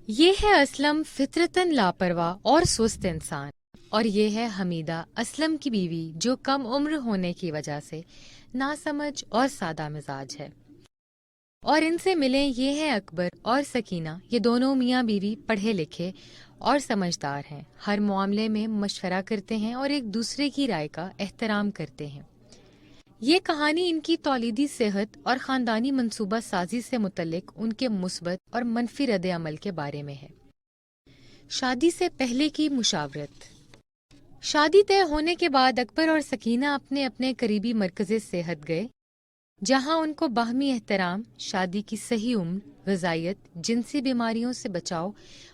یہ ہے اسلم فطرتاً لاپرواہ اور سست انسان، اور یہ ہے حمیدہ اسلم کی بیوی جو کم عمر ہونے کی وجہ سے ناسمجھ اور سادہ مزاج ہے۔ اور ان سے ملیں یہ ہیں اکبر اور سکینہ، یہ دونوں میاں بیوی پڑھے لکھے اور سمجھدار ہیں، ہر معاملے میں مشورہ کرتے ہیں اور ایک دوسرے کی رائے کا احترام کرتے ہیں۔ یہ کہانی ان کی تولیدی صحت اور خاندانی منصوبہ سازی سے متعلق ان کے مثبت اور منفی رد عمل کے بارے میں ہے۔ شادی سے پہلے کی مشاورت۔ شادی طے ہونے کے بعد اکبر اور سکینہ اپنے اپنے قریبی مرکز صحت گئے، جہاں ان کو باہمی احترام، شادی کی صحیح عمر، غذائیت، جنسی بیماریوں سے بچاؤ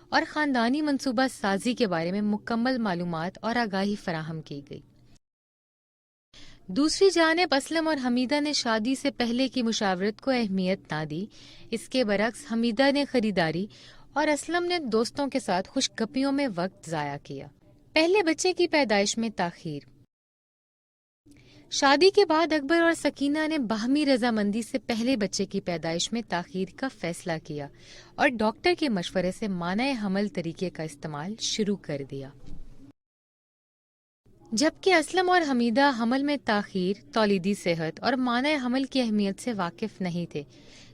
اور خاندانی منصوبہ سازی کے بارے میں مکمل معلومات اور آگاہی فراہم کی گئی۔ دوسری جانب اسلم اور حمیدہ نے شادی سے پہلے کی مشاورت کو اہمیت نہ دی، اس کے برعکس حمیدہ نے خریداری اور اسلم نے دوستوں کے ساتھ خوش گپیوں میں وقت ضائع کیا۔ پہلے بچے کی پیدائش میں تاخیر۔ شادی کے بعد اکبر اور سکینہ نے باہمی رضامندی سے پہلے بچے کی پیدائش میں تاخیر کا فیصلہ کیا اور ڈاکٹر کے مشورے سے مانع حمل طریقے کا استعمال شروع کر دیا۔ جبکہ اسلم اور حمیدہ حمل میں تاخیر، تولیدی صحت اور مانع حمل کی اہمیت سے واقف نہیں تھے،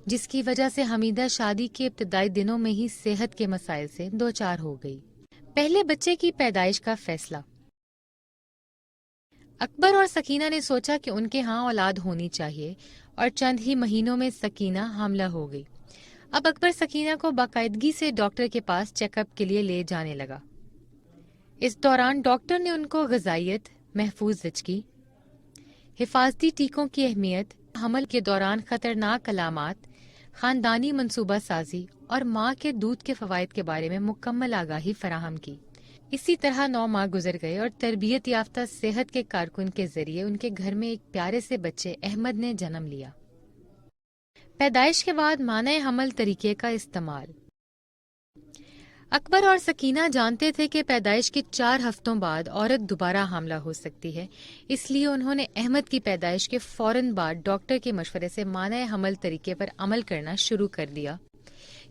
جس کی وجہ سے حمیدہ شادی کے ابتدائی دنوں میں ہی صحت کے مسائل سے دوچار ہو گئی۔ پہلے بچے کی پیدائش کا فیصلہ۔ اکبر اور سکینہ نے سوچا کہ ان کے ہاں اولاد ہونی چاہیے، اور چند ہی مہینوں میں سکینہ حاملہ ہو گئی۔ اب اکبر سکینہ کو باقاعدگی سے ڈاکٹر کے پاس چیک اپ کے لیے لے جانے لگا۔ اس دوران ڈاکٹر نے ان کو غذائیت، محفوظ زچگی، حفاظتی ٹیکوں کی اہمیت، حمل کے دوران خطرناک علامات، خاندانی منصوبہ سازی اور ماں کے دودھ کے فوائد کے بارے میں مکمل آگاہی فراہم کی۔ اسی طرح 9 ماہ گزر گئے اور تربیت یافتہ صحت کے کارکن کے ذریعے ان کے گھر میں ایک پیارے سے بچے احمد نے جنم لیا۔ پیدائش کے بعد مانع حمل طریقے کا استعمال۔ اکبر اور سکینہ جانتے تھے کہ پیدائش کے 4 ہفتوں بعد عورت دوبارہ حاملہ ہو سکتی ہے، اس لیے انہوں نے احمد کی پیدائش کے فوراً بعد ڈاکٹر کے مشورے سے مانع حمل طریقے پر عمل کرنا شروع کر دیا،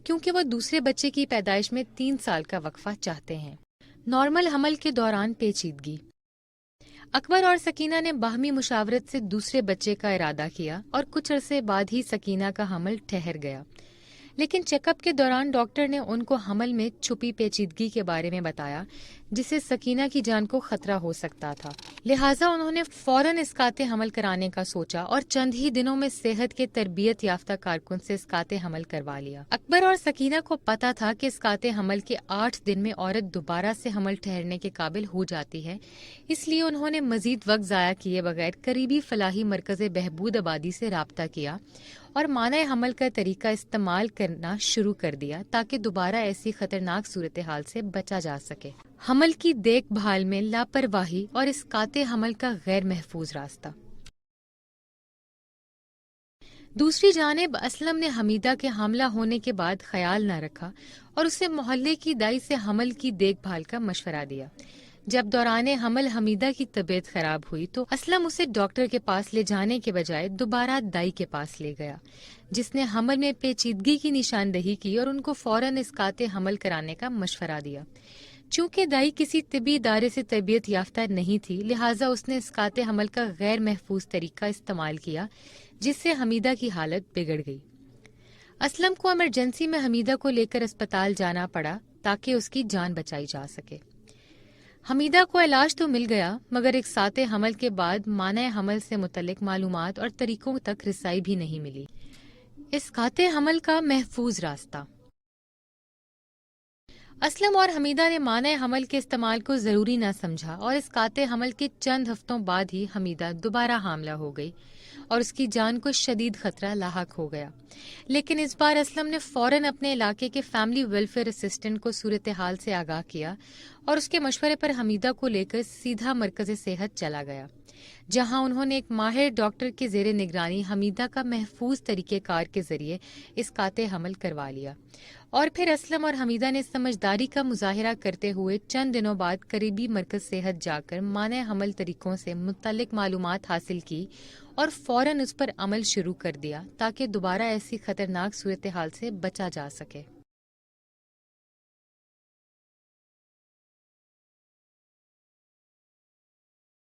کیونکہ وہ دوسرے بچے کی پیدائش میں 3 سال کا وقفہ چاہتے ہیں۔ نارمل حمل کے دوران پیچیدگی۔ اکبر اور سکینہ نے باہمی مشاورت سے دوسرے بچے کا ارادہ کیا اور کچھ عرصے بعد ہی سکینہ کا حمل ٹھہر گیا، لیکن چیک اپ کے دوران ڈاکٹر نے ان کو حمل میں چھپی پیچیدگی کے بارے میں بتایا جس سے سکینہ کی جان کو خطرہ ہو سکتا تھا، لہٰذا انہوں نے فوراً اسقاط حمل کرانے کا سوچا اور چند ہی دنوں میں صحت کے تربیت یافتہ کارکن سے اسقاط حمل کروا لیا۔ اکبر اور سکینہ کو پتہ تھا کہ اسقاط حمل کے 8 دن میں عورت دوبارہ سے حمل ٹھہرنے کے قابل ہو جاتی ہے، اس لیے انہوں نے مزید وقت ضائع کیے بغیر قریبی فلاحی مرکز بہبود آبادی سے رابطہ کیا اور مانع حمل کا طریقہ استعمال کرنا شروع کر دیا تاکہ دوبارہ ایسی خطرناک صورتحال سے بچا جا سکے۔ حمل کی دیکھ بھال میں لاپرواہی اور اسقاط حمل کا غیر محفوظ راستہ۔ دوسری جانب اسلم نے حمیدہ کے حاملہ ہونے کے بعد خیال نہ رکھا اور اسے محلے کی دائی سے حمل کی دیکھ بھال کا مشورہ دیا۔ جب دوران حمل حمیدہ کی طبیعت خراب ہوئی تو اسلم اسے ڈاکٹر کے پاس لے جانے کے بجائے دوبارہ دائی کے پاس لے گیا، جس نے حمل میں پیچیدگی کی نشاندہی کی اور ان کو فوراً اسقاط حمل کرانے کا مشورہ دیا۔ چونکہ دائی کسی طبی ادارے سے تربیت یافتہ نہیں تھی، لہٰذا اس نے اسقاط حمل کا غیر محفوظ طریقہ استعمال کیا، جس سے حمیدہ کی حالت بگڑ گئی۔ اسلم کو ایمرجنسی میں حمیدہ کو لے کر اسپتال جانا پڑا تاکہ اس کی جان بچائی جا سکے۔ حمیدہ کو علاج تو مل گیا، مگر اسقاط حمل کے بعد مانع حمل سے متعلق معلومات اور طریقوں تک رسائی بھی نہیں ملی۔ اسقاط حمل کا محفوظ راستہ۔ اسلم اور حمیدہ نے مانع حمل کے استعمال کو ضروری نہ سمجھا اور اسقاط حمل کے چند ہفتوں بعد ہی حمیدہ دوبارہ حاملہ ہو گئی اور اس کی جان کو شدید خطرہ لاحق ہو گیا، لیکن اس بار اسلم نے فوراً اپنے علاقے کے فیملی ویلفیئر اسسٹنٹ کو صورتحال سے آگاہ کیا اور اس کے مشورے پر حمیدہ کو لے کر سیدھا مرکز صحت چلا گیا، جہاں انہوں نے ایک ماہر ڈاکٹر کے زیر نگرانی حمیدہ کا محفوظ طریقہ کار کے ذریعے اسقاط حمل کروا لیا، اور پھر اسلم اور حمیدہ نے سمجھداری کا مظاہرہ کرتے ہوئے چند دنوں بعد قریبی مرکز صحت جا کر مانع حمل طریقوں سے متعلق معلومات حاصل کی اور فوراً اس پر عمل شروع کر دیا تاکہ دوبارہ ایسی خطرناک صورتحال سے بچا جا سکے۔